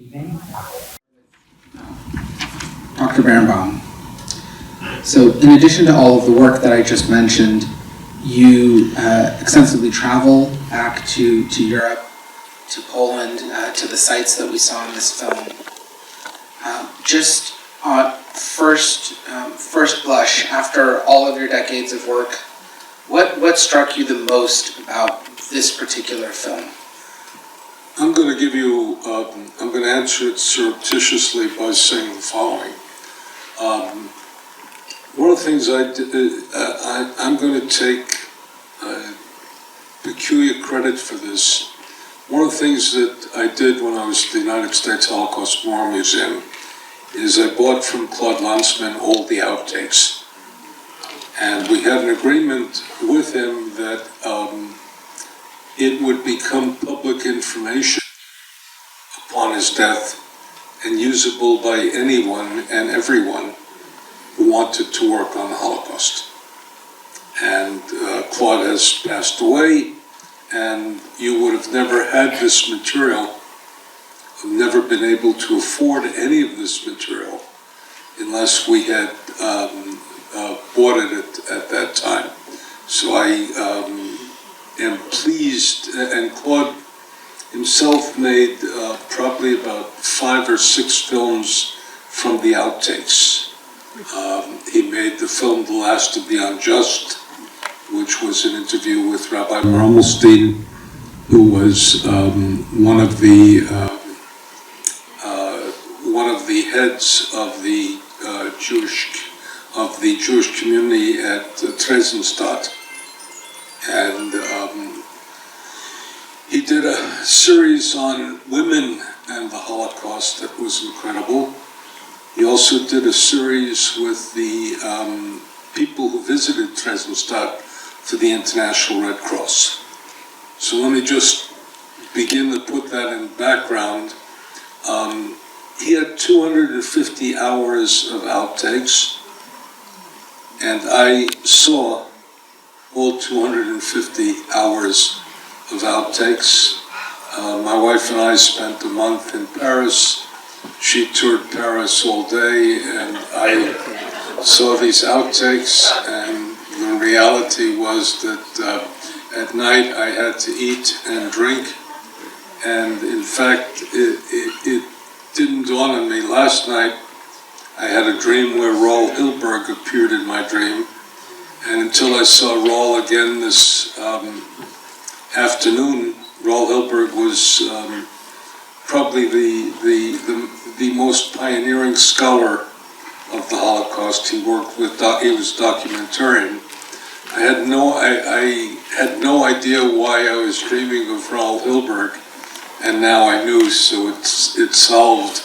evening. Dr. Berenbaum. So in addition to all of the work that I just mentioned, you extensively travel back to Europe, to Poland, to the sites that we saw in this film. Just on first blush, after all of your decades of work, what struck you the most about this particular film? I'm going to give you, I'm going to answer it surreptitiously by saying the following. One of the things I'm going to take peculiar credit for this. One of the things that I did when I was at the United States Holocaust Memorial Museum is I bought from Claude Lanzmann all the outtakes. And we had an agreement with him that it would become public information upon his death and usable by anyone and everyone who wanted to work on the Holocaust. And Claude has passed away, and you would have never had this material, never been able to afford any of this material unless we had bought it at that time. So I am pleased, and Claude himself made probably about 5 or 6 films from the outtakes. He made the film The Last of the Unjust, which was an interview with Rabbi Mermelstein, who was one of the heads of the Jewish community at Theresienstadt, and he did a series on women and the Holocaust that was incredible. He also did a series with the people who visited Theresienstadt for the International Red Cross. So let me just begin to put that in background. He had 250 hours of outtakes, and I saw all 250 hours of outtakes. My wife and I spent a month in Paris. She toured Paris all day, and I saw these outtakes, and the reality was that at night I had to eat and drink, and in fact it didn't dawn on me. Last night I had a dream where Raoul Hilberg appeared in my dream, and until I saw Raoul again this afternoon, Raoul Hilberg was probably the most pioneering scholar of the Holocaust. He worked with, he was documentarian. I had no idea why I was dreaming of Raoul Hilberg, and now I knew, so it solved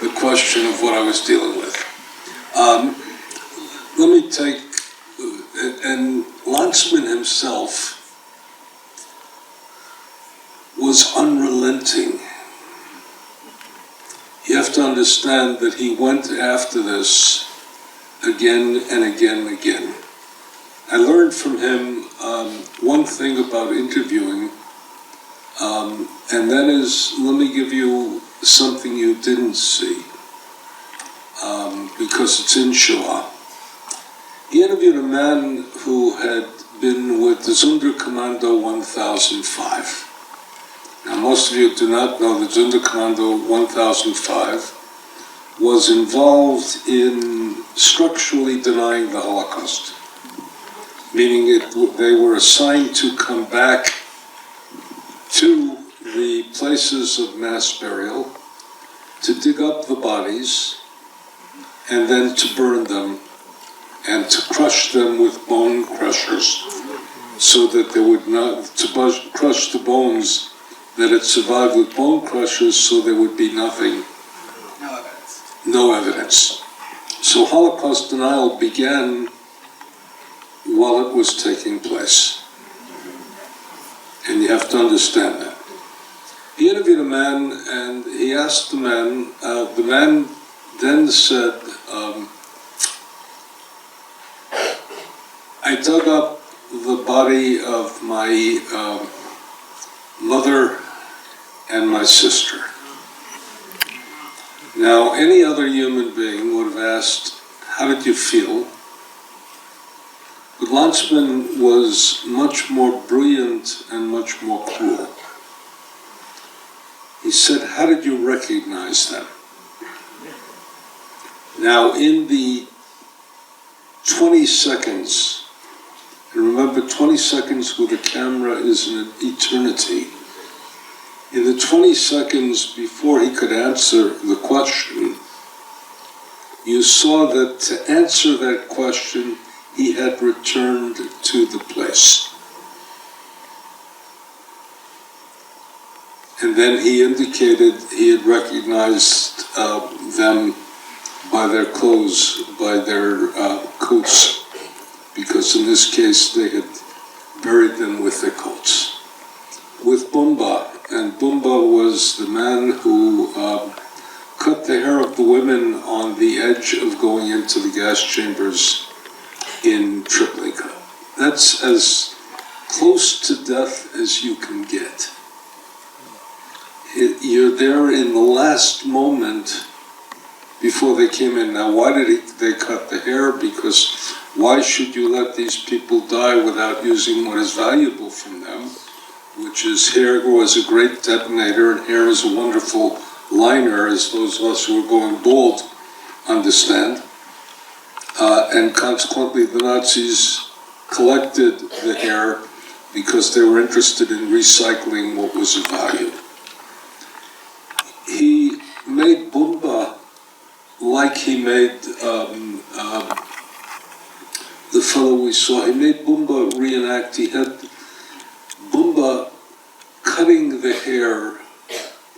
the question of what I was dealing with. Let me take, and Lanzmann himself was unrelenting. You have to understand that he went after this again and again and again. I learned from him one thing about interviewing, and that is, let me give you something you didn't see, because it's in Shoah. He interviewed a man who had been with the Sonderkommando 1005. Now, most of you do not know that Sonderkommando 1005 was involved in structurally denying the Holocaust, meaning they were assigned to come back to the places of mass burial, to dig up the bodies, and then to burn them, and to crush them with bone crushers, so that they would not, to crush the bones that had survived with bone crushers, so there would be nothing. No evidence. No evidence. So Holocaust denial began while it was taking place. And you have to understand that. He interviewed a man, and he asked the man then said, I dug up the body of my mother and my sister. Now, any other human being would have asked, how did you feel? But Lanzmann was much more brilliant and much more cruel. He said, how did you recognize them? Now, in the 20 seconds, and remember 20 seconds with a camera is an eternity. In the 20 seconds before he could answer the question, you saw that to answer that question, he had returned to the place. And then he indicated he had recognized them by their clothes, by their coats, because in this case they had buried them with their coats. With Bumba, and Bumba was the man who cut the hair of the women on the edge of going into the gas chambers in Treblinka. That's as close to death as you can get. You're there in the last moment before they came in. Now, why did they cut the hair? Because why should you let these people die without using what is valuable from them, which is hair was a great detonator, and hair is a wonderful liner, as those of us who are going bald understand. And consequently, the Nazis collected the hair because they were interested in recycling what was of value. He made Bumba like he made the fellow we saw. He made Bumba reenact. He had Bumba cutting the hair,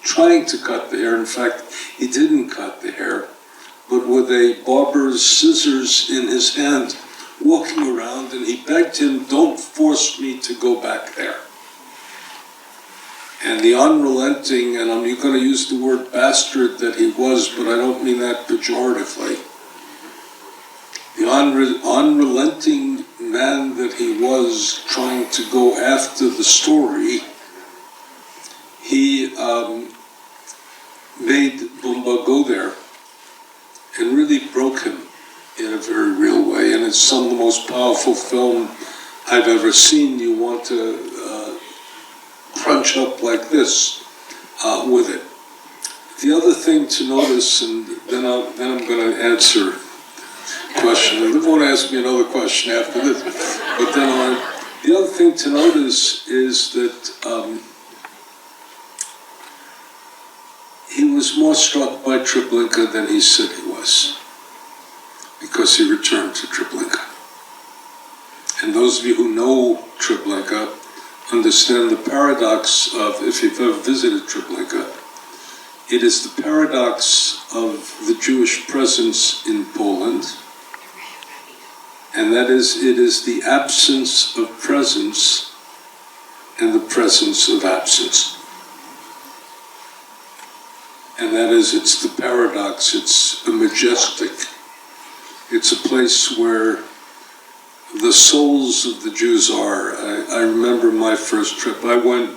trying to cut the hair. In fact, he didn't cut the hair, but with a barber's scissors in his hand, walking around, and he begged him, don't force me to go back there. And the unrelenting, and I'm going to use the word bastard that he was, but I don't mean that pejoratively. The unrelenting man that he was, trying to go after the story, he made Bumba go there and really broke him in a very real way. And it's some of the most powerful film I've ever seen. You want to crunch up like this with it. The other thing to notice, and then I'm going to answer a question. And they won't ask me another question after this. But then the other thing to notice is that he was more struck by Treblinka than he said he was, because he returned to Treblinka. And those of you who know Treblinka understand the paradox of, if you've ever visited Treblinka, it is the paradox of the Jewish presence in Poland, and that is, it is the absence of presence and the presence of absence. And that is, it's the paradox, it's a majestic, it's a place where the souls of the Jews are. I remember my first trip. I went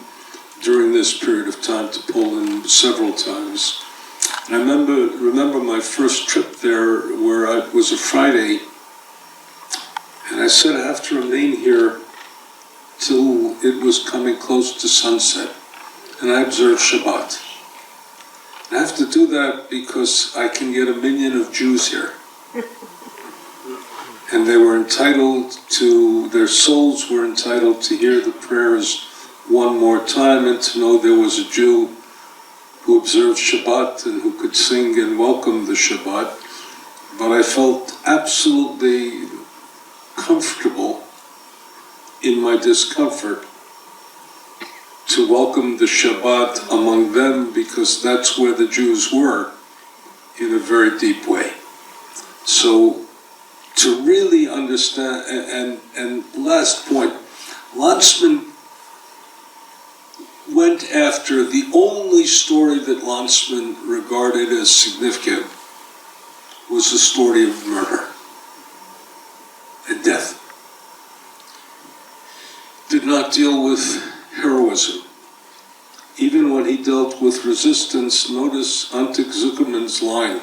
during this period of time to Poland several times. And I remember my first trip there, where it was a Friday, and I said I have to remain here till it was coming close to sunset, and I observed Shabbat. And I have to do that because I can get 1 million of Jews here. And they were entitled to, their souls were entitled to hear the prayers one more time and to know there was a Jew who observed Shabbat and who could sing and welcome the Shabbat. But I felt absolutely comfortable in my discomfort to welcome the Shabbat among them, because that's where the Jews were in a very deep way. So, to really understand, and last point, Lanzmann went after the only story that Lanzmann regarded as significant was the story of murder and death. Did not deal with heroism. Even then when he dealt with resistance, notice Antik Zuckerman's line,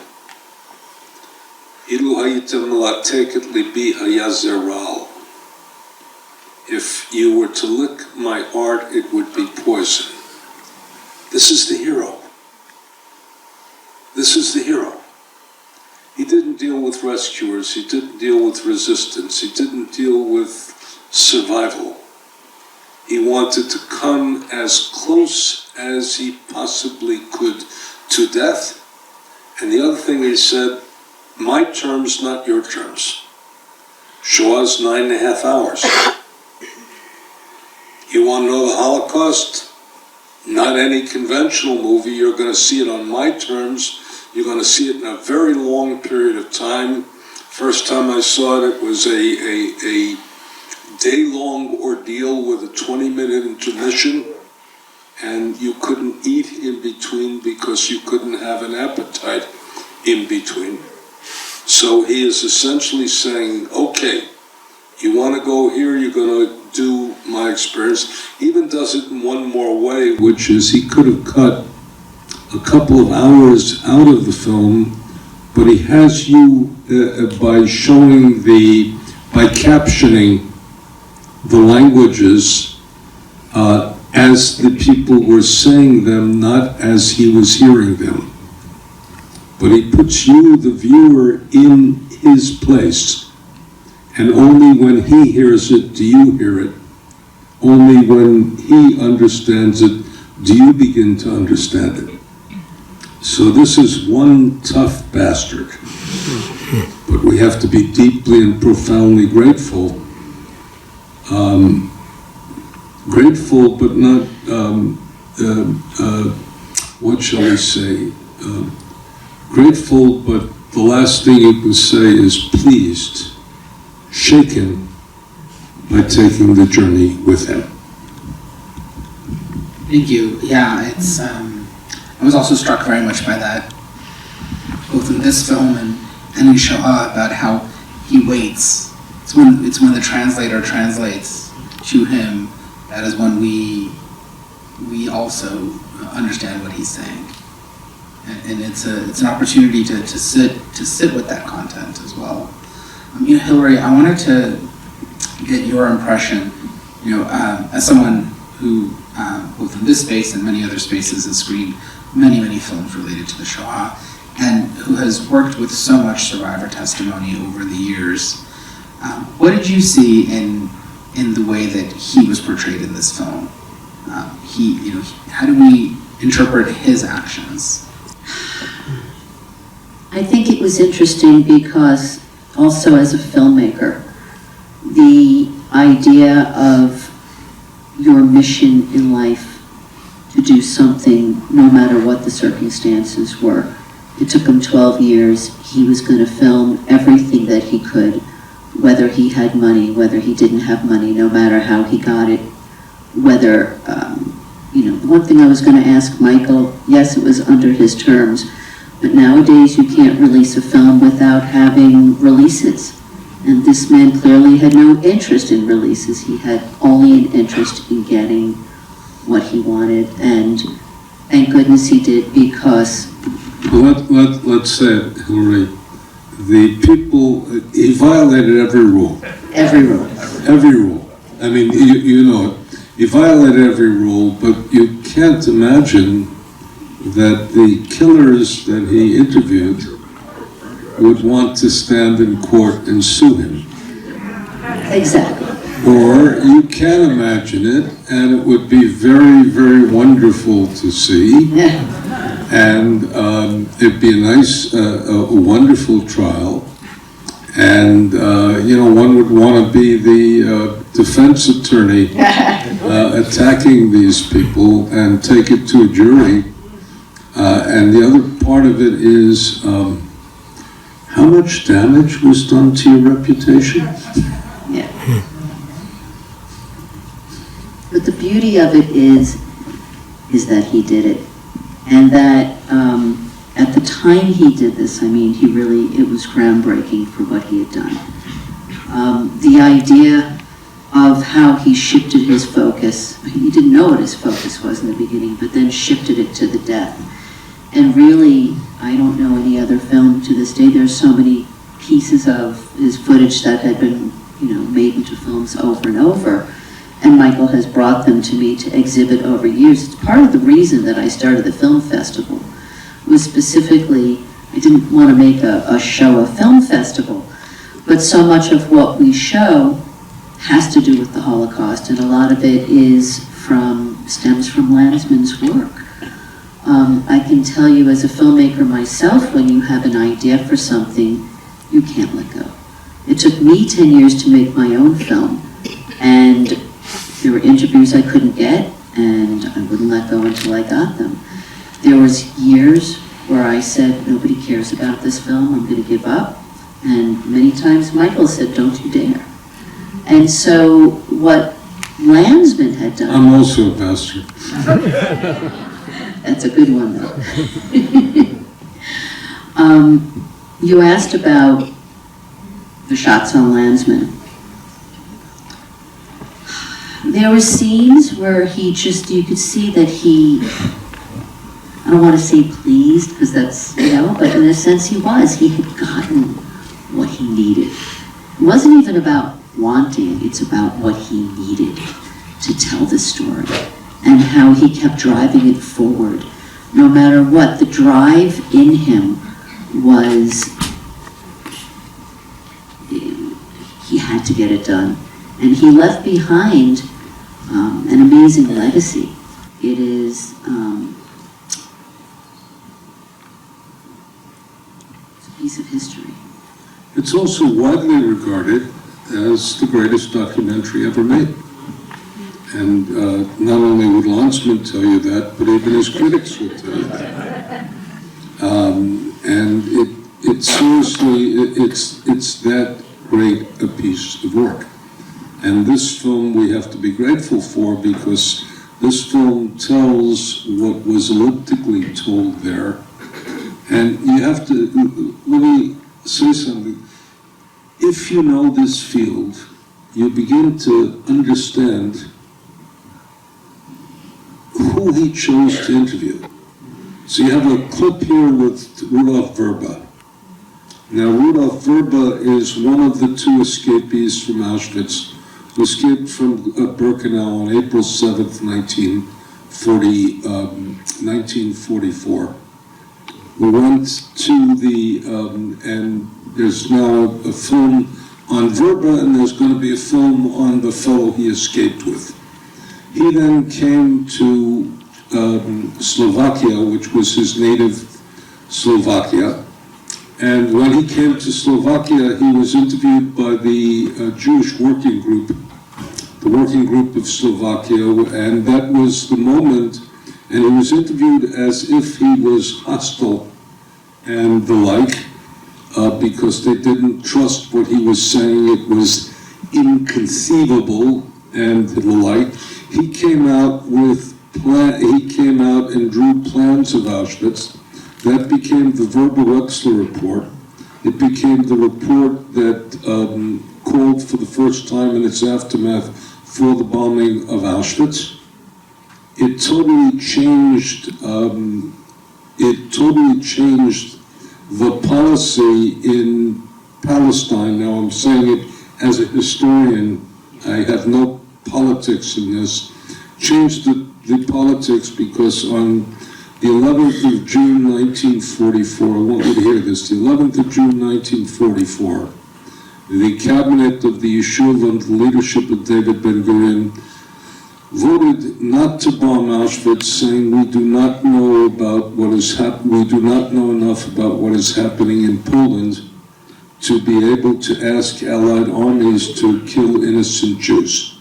Ilu hayitem malatek libi hayazeral. If you were to lick my art, it would be poison. This is the hero. This is the hero. He didn't deal with rescuers, he didn't deal with resistance, he didn't deal with survival. He wanted to come as close as he possibly could to death. And the other thing he said, my terms, not your terms. Shoah's 9.5 hours. You want to know the Holocaust? Not any conventional movie. You're going to see it on my terms. You're going to see it in a very long period of time. First time I saw it, it was a day-long ordeal with a 20-minute intermission, and you couldn't eat in between because you couldn't have an appetite in between. So he is essentially saying, okay, you want to go here, you're going to do my experience. He even does it in one more way, which is he could have cut a couple of hours out of the film, but he has you, by captioning the languages as the people were saying them, not as he was hearing them. But he puts you, the viewer, in his place. And only when he hears it do you hear it. Only when he understands it do you begin to understand it. So this is one tough bastard. But we have to be deeply and profoundly grateful. Grateful, but not, what shall we say? Grateful, but the last thing you can say is pleased, shaken by taking the journey with him. Thank you. Yeah, it's, I was also struck very much by that, both in this film and in Shoah, about how he waits. It's when the translator translates to him, that is when we also understand what he's saying. And it's an opportunity to sit with that content as well. Hilary, I wanted to get your impression, as someone who, both in this space and many other spaces, has screened many films related to the Shoah, and who has worked with so much survivor testimony over the years. What did you see in the way that he was portrayed in this film? How do we interpret his actions? I think it was interesting because also as a filmmaker, the idea of your mission in life to do something no matter what the circumstances were. It took him 12 years. He was going to film everything that he could, whether he had money, whether he didn't have money, no matter how he got it, whether, the one thing I was going to ask Michael, yes, it was under his terms, but nowadays you can't release a film without having releases. And this man clearly had no interest in releases. He had only an interest in getting what he wanted, and thank goodness he did, because... Let's say it, Hilary. The people, he violated every rule. Every rule. Every rule. I mean, you know it. He violated every rule, but you can't imagine that the killers that he interviewed would want to stand in court and sue him. Exactly. Or you can imagine it, and it would be very wonderful to see. Yeah. And it'd be a nice, a wonderful trial. And, one would want to be the defense attorney attacking these people and take it to a jury. And the other part of it is, how much damage was done to your reputation? Yeah. But the beauty of it is that he did it. And that at the time he did this, it was groundbreaking for what he had done. The idea of how he shifted his focus. He didn't know what his focus was in the beginning, but then shifted it to the death. And really, I don't know any other film to this day. There's so many pieces of his footage that had been, made into films over and over. And Michael has brought them to me to exhibit over years. It's part of the reason that I started the film festival, was specifically, I didn't want to make a Shoah film festival, but so much of what we show has to do with the Holocaust, and a lot of it stems from Lanzmann's work. I can tell you as a filmmaker myself, when you have an idea for something, you can't let go. It took me 10 years to make my own film, and there were interviews I couldn't get, and I wouldn't let go until I got them. There was years where I said, nobody cares about this film, I'm going to give up. And many times Michael said, don't you dare. And so what Lanzmann had done... I'm also a pastor. That's a good one, though. You asked about the shots on Lanzmann. There were scenes where you could see that he, I don't want to say pleased, because that's, but in a sense he was. He had gotten what he needed. It wasn't even about wanting, it's about what he needed to tell the story, and how he kept driving it forward. No matter what, the drive in him was, he had to get it done. And he left behind an amazing legacy. It is it's a piece of history. It's also widely regarded as the greatest documentary ever made. And not only would Lanzmann tell you that, but even his critics would tell you that. And it seriously, it's that great a piece of work. And this film we have to be grateful for, because this film tells what was elliptically told there. And you have to, let me say something. If you know this field, you begin to understand who he chose to interview. So you have a clip here with Rudolf Verba. Now, Rudolf Verba is one of the two escapees from Auschwitz, who escaped from Birkenau on April 7th, 1944. We went to and there's now a film on Verba, and there's going to be a film on the fellow he escaped with. He then came to Slovakia, which was his native Slovakia. And when he came to Slovakia, he was interviewed by the Jewish Working Group, the Working Group of Slovakia, and that was the moment, and he was interviewed as if he was hostile and the like, because they didn't trust what he was saying. It was inconceivable and the like. He came out and drew plans of Auschwitz. That became the Verba-Wexler report. It became the report that called for the first time in its aftermath for the bombing of Auschwitz. It totally changed. The policy in Palestine. Now, I'm saying it as a historian. I have no politics in this. Changed the politics, because on the 11th of June 1944, I want you to hear this, the 11th of June 1944, the cabinet of the Yishuv under the leadership of David Ben-Gurion voted not to bomb Auschwitz, saying we do not know about what is we do not know enough about what is happening in Poland to be able to ask Allied armies to kill innocent Jews.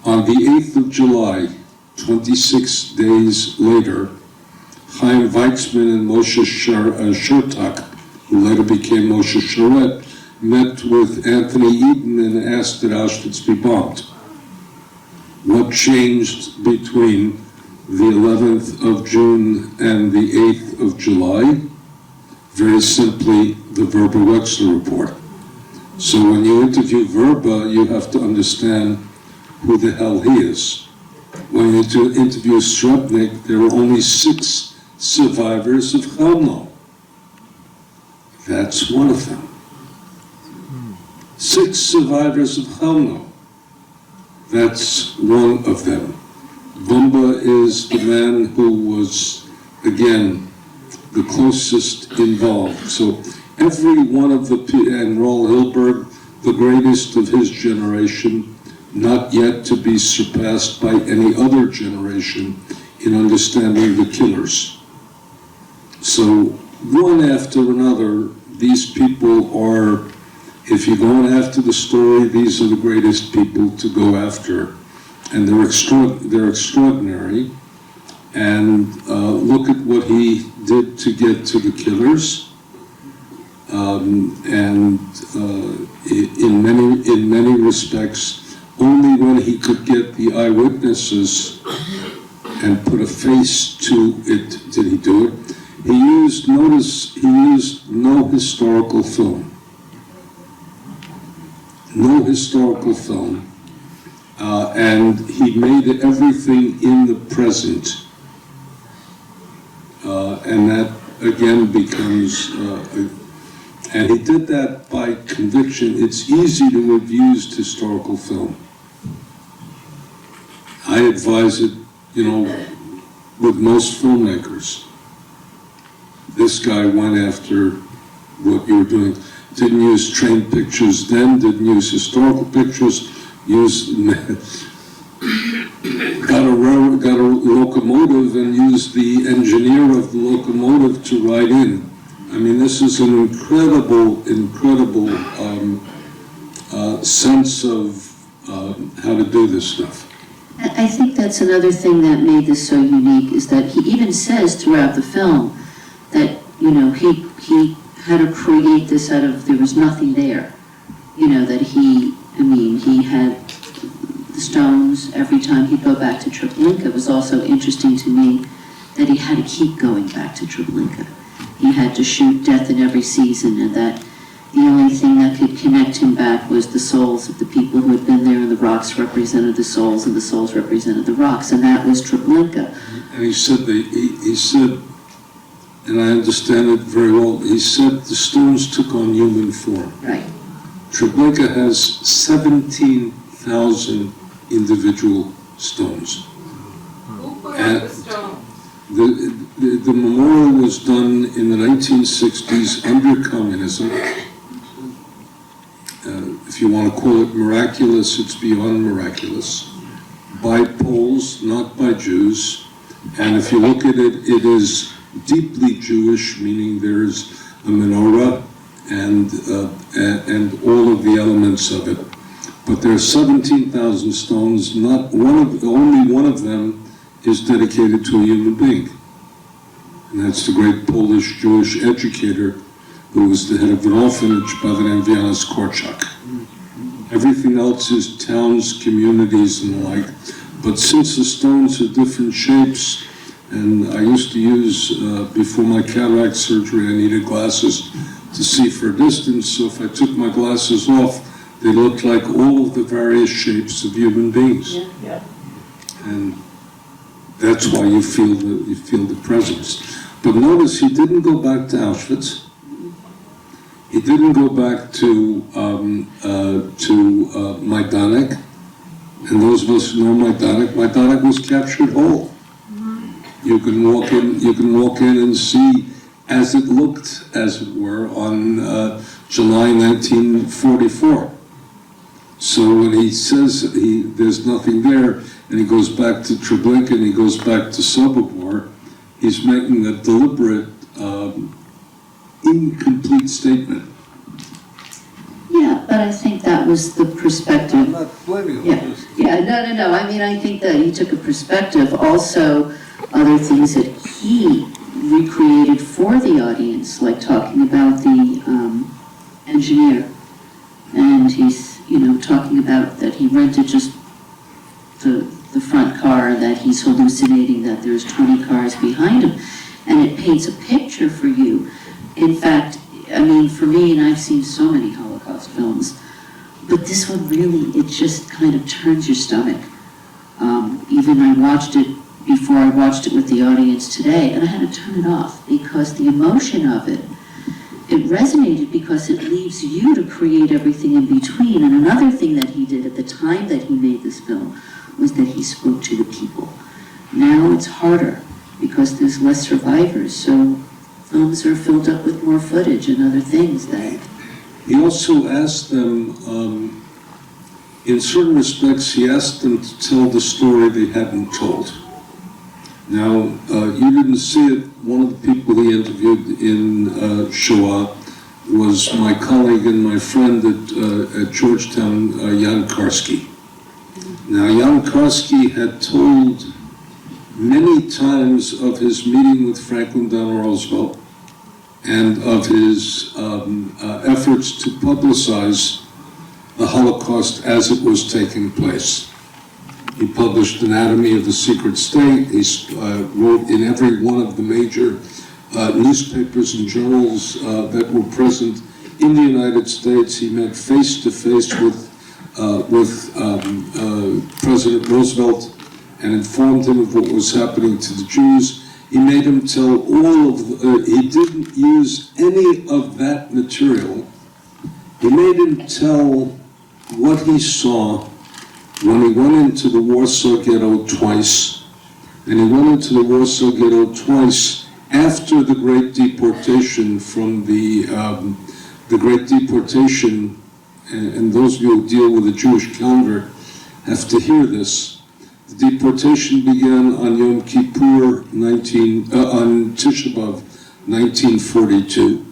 On the 8th of July, 26 days later, Chaim Weizmann and Moshe Shertak, who later became Moshe Sharet, met with Anthony Eden and asked that Auschwitz be bombed. What changed between the 11th of June and the 8th of July? Very simply, the Verba-Wexler report. So when you interview Verba, you have to understand who the hell he is. When you interview Srebnik, there were only 6 survivors of Chelmno. That's one of them. 6 survivors of Chelmno. That's one of them. Bumba is the man who was, again, the closest involved. So every one of the, and Raoul Hilberg, the greatest of his generation, not yet to be surpassed by any other generation in understanding the killers. So one after another, these people are, if you're going after the story, these are the greatest people to go after. And they're extraordinary. And look at what he did to get to the killers. In many respects, only when he could get the eyewitnesses and put a face to it did he do it. He used no historical film. No historical film. And he made everything in the present. And that, again, becomes, and he did that by conviction. It's easy to have used historical film. I advise it, with most filmmakers. This guy went after what you were doing. Didn't use trained pictures then, didn't use historical pictures, got a locomotive and used the engineer of the locomotive to ride in. I mean, this is an incredible sense of how to do this stuff. I think that's another thing that made this so unique, is that he even says throughout the film that, he had to create this out of, there was nothing there. That he had the stones every time he'd go back to Treblinka. It was also interesting to me that he had to keep going back to Treblinka. He had to shoot Death in Every Season, and that the only thing that could connect him back was the souls of the people who had been there, and the rocks represented the souls, and the souls represented the rocks, and that was Treblinka. And he said, and I understand it very well, he said the stones took on human form. Right. Treblinka has 17,000 individual stones. Who put up the stones? The memorial was done in the 1960s under communism. If you want to call it miraculous, it's beyond miraculous. By Poles, not by Jews. And if you look at it, it is deeply Jewish, meaning there's a menorah and all of the elements of it. But there are 17,000 stones. Only one of them is dedicated to a human being. And that's the great Polish Jewish educator who was the head of an orphanage by the name of Janusz Korczak. Everything else is towns, communities, and the like. But since the stones are different shapes, and I used to use, before my cataract surgery, I needed glasses to see for a distance, so if I took my glasses off, they looked like all of the various shapes of human beings. Yeah. And that's why you feel the presence. But notice he didn't go back to Auschwitz. He didn't go back to Majdanek. And those of us who know Majdanek was captured whole. You can walk in and see as it looked, as it were, on July 1944. So when he says there's nothing there, and he goes back to Treblinka and he goes back to Sobibor, he's making a deliberate, incomplete statement. Yeah, but I think that was the perspective. I'm not blaming him. No. I mean, I think that he took a perspective. Also, other things that he recreated for the audience, like talking about the engineer. And he's, talking about that he rented just the front car, that he's hallucinating that there's 20 cars behind him. And it paints a picture for you. In fact, I mean, for me, and I've seen so many Holocaust Holocaust films. But this one really, it just kind of turns your stomach. Even I watched it before I watched it with the audience today, and I had to turn it off because the emotion of it, it resonated because it leaves you to create everything in between. And another thing that he did at the time that he made this film was that he spoke to the people. Now it's harder because there's less survivors, so films are filled up with more footage and other things that... He also asked them, in certain respects, he asked them to tell the story they hadn't told. Now, you didn't see it. One of the people he interviewed in Shoah was my colleague and my friend at Georgetown, Jan Karski. Now, Jan Karski had told many times of his meeting with Franklin Delano Roosevelt and of his efforts to publicize the Holocaust as it was taking place. He published Anatomy of the Secret State. He wrote in every one of the major newspapers and journals that were present in the United States. He met face to face with President Roosevelt and informed him of what was happening to the Jews. He made him tell all of he didn't use any of that material. He made him tell what he saw when he went into the Warsaw Ghetto twice, and he went into the Warsaw Ghetto twice after the Great Deportation from the Great Deportation, and those of you who deal with the Jewish calendar have to hear this. The deportation began on Yom Kippur, on Tisha B'Av, 1942,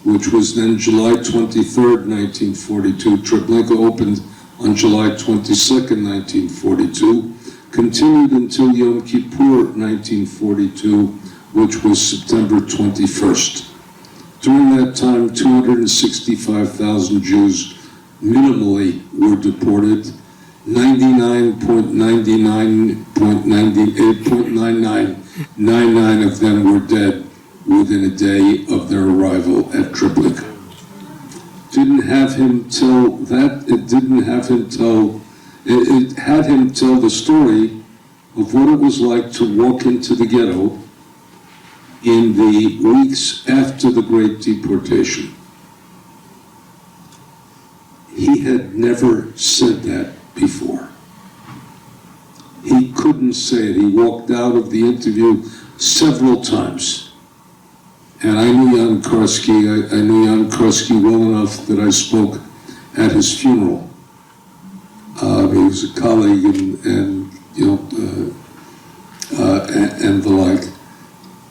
which was then July 23rd, 1942. Treblinka opened on July 22nd, 1942, continued until Yom Kippur, 1942, which was September 21st. During that time, 265,000 Jews minimally were deported. 99.999999 of them were dead within a day of their arrival at Treblinka. Didn't have him tell that, it didn't have him tell, it had him tell the story of what it was like to walk into the ghetto in the weeks after the Great Deportation. He had never said that before. He couldn't say it. He walked out of the interview several times. And I knew Jan Karski. I knew Jan Karski well enough that I spoke at his funeral. He was a colleague and the like.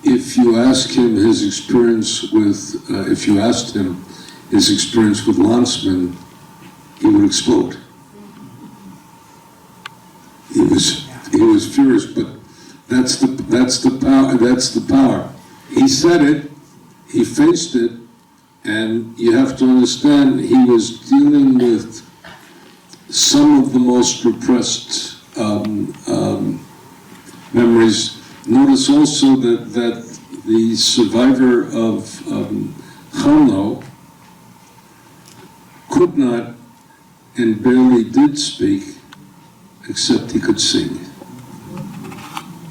If you ask him his experience with, if you asked him his experience with Lanzmann, he would explode. He was furious, but that's the power. That's the power. He said it. He faced it, and you have to understand he was dealing with some of the most repressed memories. Notice also that the survivor of Cholno could not and barely did speak, except he could sing,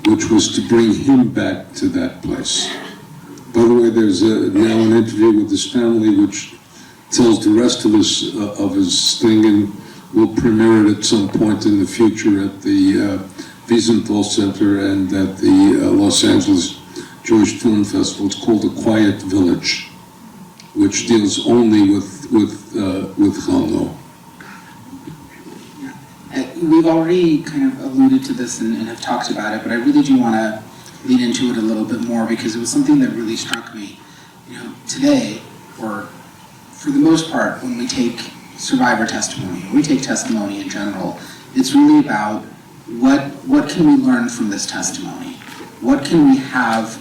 which was to bring him back to that place. By the way, there's now an interview with his family which tells the rest of his thing, and we'll premiere it at some point in the future at the Wiesenthal Center and at the Los Angeles Jewish Film Festival. It's called A Quiet Village, which deals only with Cholno. We've already kind of alluded to this and have talked about it, but I really do want to lean into it a little bit more because it was something that really struck me. You know, today, or for the most part, when we take survivor testimony, or we take testimony in general, it's really about what can we learn from this testimony? What can we have,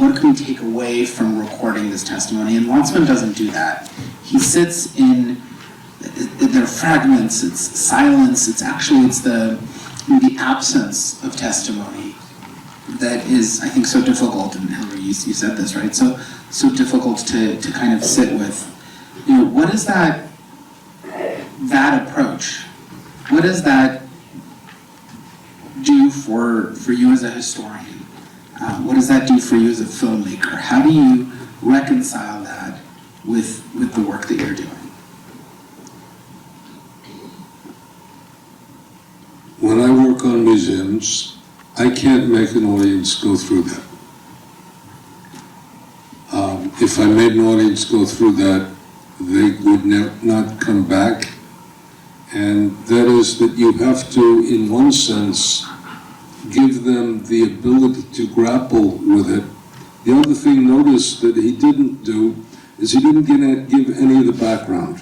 what can we take away from recording this testimony? And Lanzmann doesn't do that. He sits in their fragments, it's silence, it's the absence of testimony that is, I think, so difficult, and Hilary, you said this, right? So difficult to kind of sit with. You know, what does that that approach, what does that do for you as a historian? What does that do for you as a filmmaker? How do you reconcile that with the work that you're doing? When I work on museums, I can't make an audience go through that. If I made an audience go through that, they would not come back. And that is that you have to, in one sense, give them the ability to grapple with it. The other thing, notice, that he didn't do is he didn't give any of the background.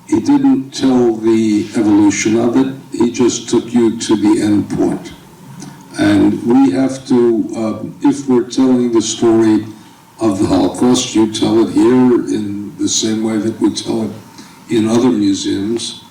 He didn't tell the evolution of it. He just took you to the end point. And we have to, if we're telling the story of the Holocaust, you tell it here in the same way that we tell it in other museums.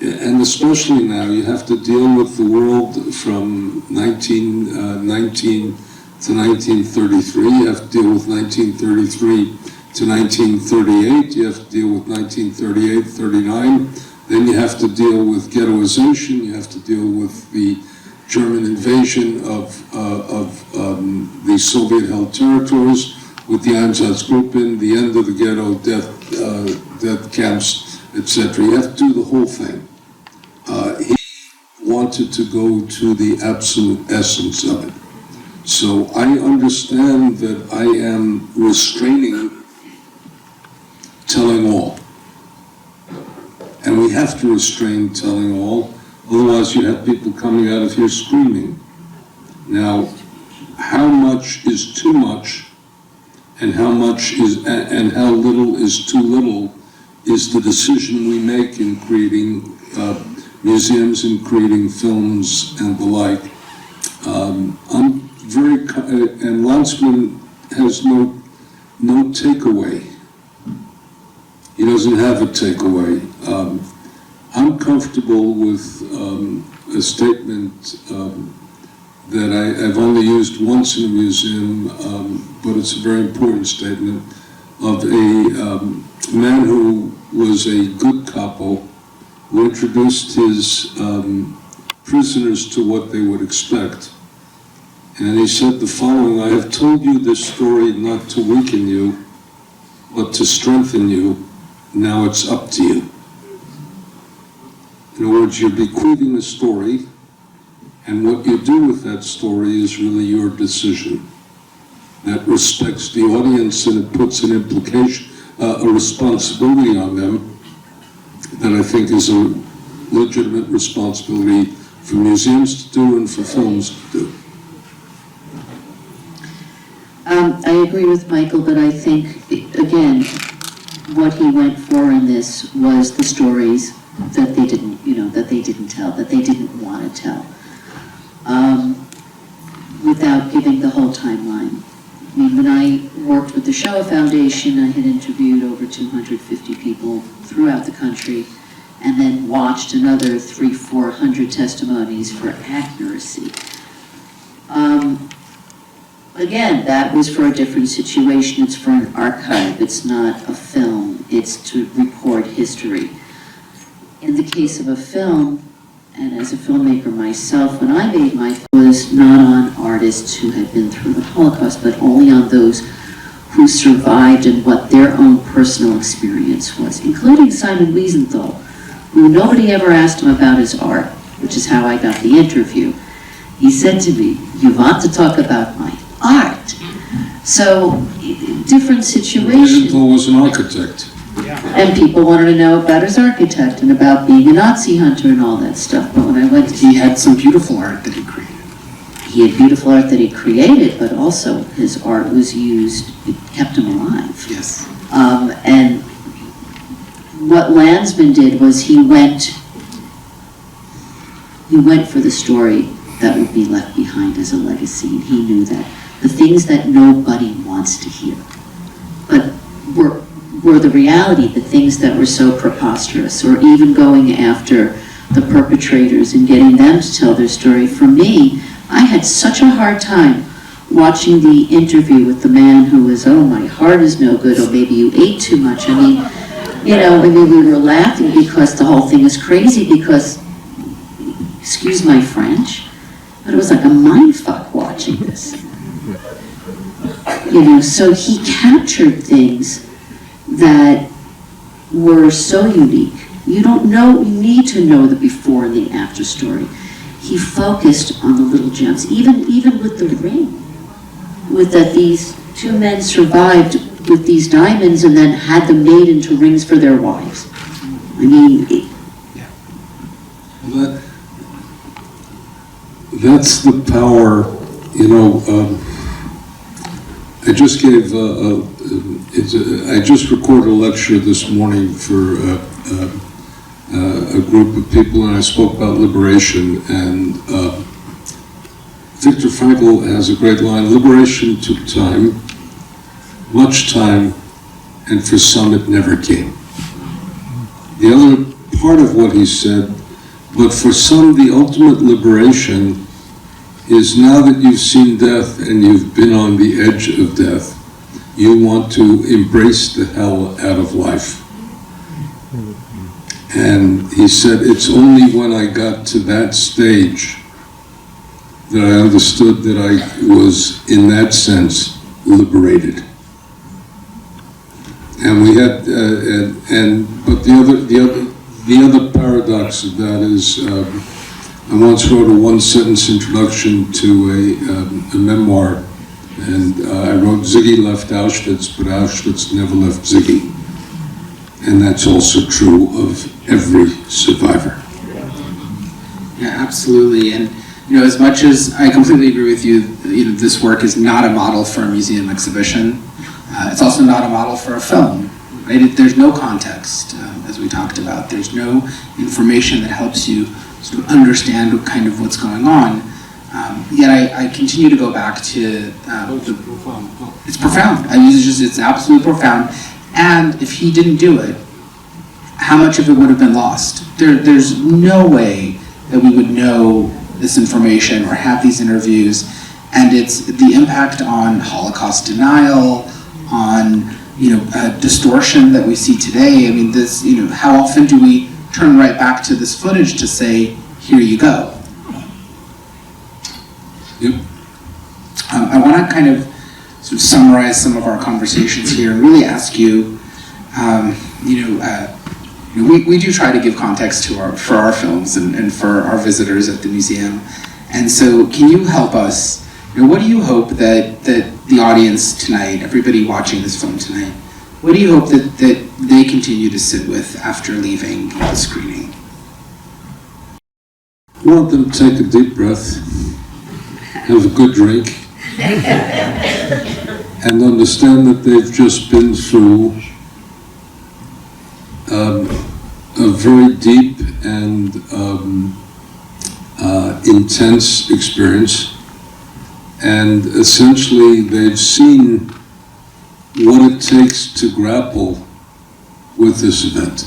And especially now, you have to deal with the world from 1919 to 1933. You have to deal with 1933 to 1938. You have to deal with 1938, 39. Then you have to deal with ghettoization. You have to deal with the German invasion of the Soviet-held territories, with the Einsatzgruppen, the end of the ghetto, death camps, etc. You have to do the whole thing. He wanted to go to the absolute essence of it. So I understand that I am restraining telling all. And we have to restrain telling all, otherwise you have people coming out of here screaming. Now, how much is too much and how much is, and how little is too little is the decision we make in creating museums and creating films and the like. I'm very, and Lanzmann has no takeaway. He doesn't have a takeaway. I'm comfortable with a statement that I've only used once in a museum, but it's a very important statement, of a man who was a good capo, who introduced his prisoners to what they would expect. And he said the following: I have told you this story not to weaken you, but to strengthen you. Now it's up to you. In other words, you're bequeathing a story, and what you do with that story is really your decision. That respects the audience, and it puts an implication, a responsibility on them that I think is a legitimate responsibility for museums to do and for films to do. I agree with Michael, but I think, again, what he went for in this was the stories that they didn't, that they didn't tell, that they didn't want to tell, without giving the whole timeline. I mean, when I worked with the Shoah Foundation, I had interviewed over 250 people throughout the country, and then watched another 300-400 testimonies for accuracy. Again, that was for a different situation. It's for an archive. It's not a film. It's to record history. In the case of a film, and as a filmmaker myself, when I made my film, it was not on artists who had been through the Holocaust, but only on those who survived and what their own personal experience was, including Simon Wiesenthal, who nobody ever asked him about his art, which is how I got the interview. He said to me, "You want to talk about my art?" So, different situation. Wiesenthal was an architect. And people wanted to know about his architect and about being a Nazi hunter and all that stuff. But when I went to... He had some beautiful art that he created. He had beautiful art that he created, but also his art was used, it kept him alive. Yes. And what Lanzmann did was he went for the story that would be left behind as a legacy, and he knew that. The things that nobody wants to hear, but were the reality, the things that were so preposterous, or even going after the perpetrators and getting them to tell their story. For me, I had such a hard time watching the interview with the man who was, "Oh, my heart is no good," or "Maybe you ate too much." I mean, You know, I mean, we were laughing because the whole thing is crazy because, excuse my French, but it was like a mindfuck watching this. You know, so he captured things that were so unique. You don't know, you need to know the before and the after story. He focused on the little gems, even with the ring, with that these two men survived with these diamonds and then had them made into rings for their wives. I mean, that's the power, you know. I just gave, I just recorded a lecture this morning for a group of people, and I spoke about liberation, and Viktor Frankl has a great line: liberation took time, much time, and for some it never came. The other part of what he said, but for some the ultimate liberation is now that you've seen death and you've been on the edge of death, you want to embrace the hell out of life. And he said, it's only when I got to that stage that I understood that I was, in that sense, liberated. And we had, but the other paradox of that is, I once wrote a one-sentence introduction to a memoir, and I wrote, Ziggy left Auschwitz, but Auschwitz never left Ziggy. And that's also true of every survivor. Yeah, absolutely. And you know, as much as I completely agree with you, you know, this work is not a model for a museum exhibition. It's also not a model for a film. Right? There's no context, as we talked about. There's no information that helps you sort of understand kind of what's going on. Yet I continue to go back to it's profound. I mean, it's absolutely profound. And if he didn't do it, how much of it would have been lost? There's no way that we would know this information or have these interviews, and it's the impact on Holocaust denial, on distortion that we see today. I mean, this, you know, how often do we turn right back to this footage to say, here you go? Yep. I want to kind of sort of summarize some of our conversations here and really ask you, we do try to give context to for our films and for our visitors at the museum. And so can you help us, what do you hope that the audience tonight, everybody watching this film tonight, what do you hope that they continue to sit with after leaving the screening? I want them to take a deep breath, have a good drink, and understand that they've just been through a very deep and intense experience, and essentially they've seen what it takes to grapple with this event,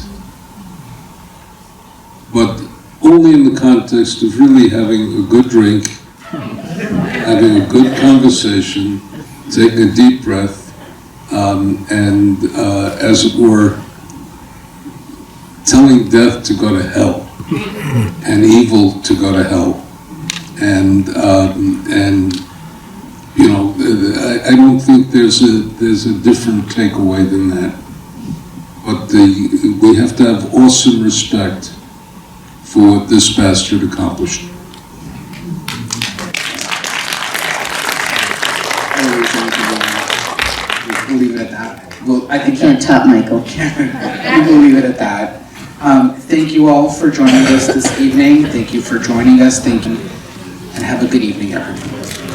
but only in the context of really having a good drink, having a good conversation, taking a deep breath, and as it were, telling death to go to hell and evil to go to hell. And I don't think there's a different takeaway than that. But we have to have awesome respect for what this bastard accomplished. We'll leave it at that. Well, I think can't top Michael. We'll leave it at that. Thank you all for joining us this evening. Thank you for joining us. Thank you, and have a good evening, everyone.